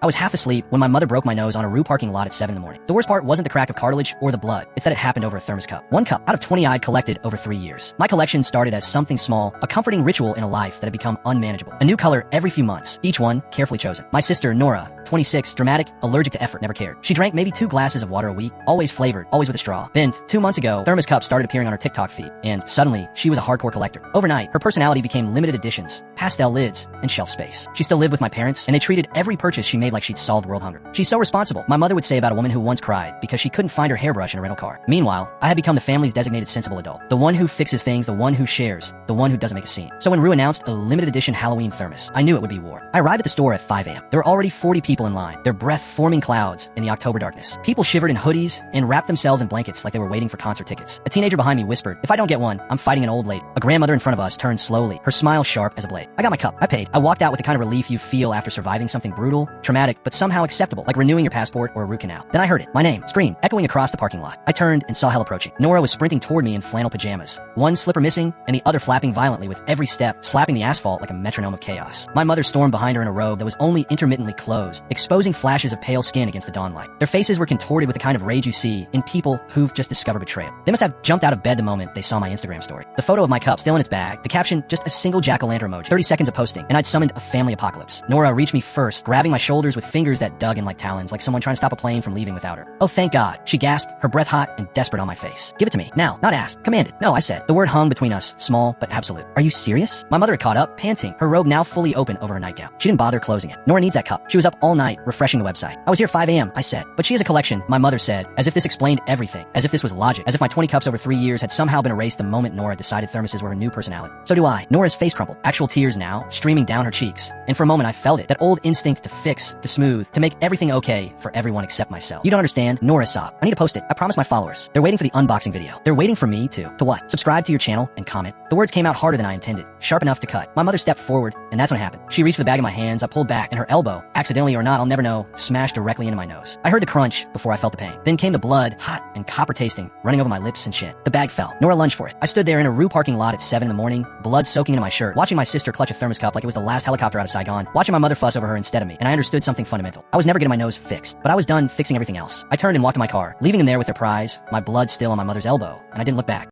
I was half asleep when my mother broke my nose on a Rue parking lot at 7 in the morning. The worst part wasn't the crack of cartilage or the blood. It's that it happened over a Thermos cup. One cup out of 20 I'd collected over 3 years. My collection started as something small, a comforting ritual in a life that had become unmanageable. A new color every few months, each one carefully chosen. My sister, Nora, 26, dramatic, allergic to effort, never cared. She drank maybe 2 glasses of water a week, always flavored, always with a straw. Then, 2 months ago, Thermos cups started appearing on her TikTok feed, and suddenly, she was a hardcore collector. Overnight, her personality became limited editions, pastel lids, and shelf space. She still lived with my parents, and they treated every purchase she made like she'd solved world hunger. She's so responsible, my mother would say about a woman who once cried because she couldn't find her hairbrush in a rental car. Meanwhile, I had become the family's designated sensible adult. The one who fixes things, the one who shares, the one who doesn't make a scene. So when Rue announced a limited edition Halloween Thermos, I knew it would be war. I arrived at the store at 5 a.m. There were already 40 people in line, their breath forming clouds in the October darkness. People shivered in hoodies and wrapped themselves in blankets like they were waiting for concert tickets. A teenager behind me whispered, "If I don't get one, I'm fighting an old lady." A grandmother in front of us turned slowly, her smile sharp as a blade. I got my cup. I paid. I walked out with the kind of relief you feel after surviving something brutal, traumatic, but somehow acceptable, like renewing your passport or a root canal. Then I heard it, my name, scream, echoing across the parking lot. I turned and saw hell approaching. Nora was sprinting toward me in flannel pajamas, one slipper missing and the other flapping violently with every step, slapping the asphalt like a metronome of chaos. My mother stormed behind her in a robe that was only intermittently closed, exposing flashes of pale skin against the dawn light. Their faces were contorted with the kind of rage you see in people who've just discovered betrayal. They must have jumped out of bed the moment they saw my Instagram story. The photo of my cup still in its bag, the caption, just a single jack-o'-lantern emoji. 30 seconds of posting, and I'd summoned a family apocalypse. Nora reached me first, grabbing my shoulders with fingers that dug in like talons, like someone trying to stop a plane from leaving without her. "Oh, thank God," she gasped, her breath hot and desperate on my face. "Give it to me, now, not asked, commanded." "No," I said. The word hung between us, small but absolute. "Are you serious?" My mother had caught up, panting, her robe now fully open over her nightgown. She didn't bother closing it. Nora needs that cup. She was up all night, refreshing the website. "I was here 5 a.m., I said. "But she has a collection," my mother said, as if this explained everything, as if this was logic, as if my 20 cups over 3 years had somehow been erased the moment Nora decided thermoses were her new personality. So do I. Nora's face crumpled, actual tears now, streaming down her cheeks. And for a moment I felt it, that old instinct to fix, to smooth, to make everything okay for everyone except myself. "You don't understand," Nora sobbed. "I need to post it. I promised my followers. They're waiting for the unboxing video. They're waiting for me to what? Subscribe to your channel and comment." The words came out harder than I intended, sharp enough to cut. My mother stepped forward, and that's when it happened. She reached for the bag in my hands, I pulled back, and her elbow, accidentally or not, I'll never know, smashed directly into my nose. I heard the crunch before I felt the pain. Then came the blood, hot and copper tasting, running over my lips and chin. The bag fell. Nora lunged for it. I stood there in a Rue parking lot at 7 in the morning, blood soaking into my shirt, watching my sister clutch a Thermos cup like it was the last helicopter out of Saigon, watching my mother fuss over her instead of me, and I understood something fundamental. I was never getting my nose fixed, but I was done fixing everything else. I turned and walked to my car, leaving them there with their prize, my blood still on my mother's elbow, and I didn't look back.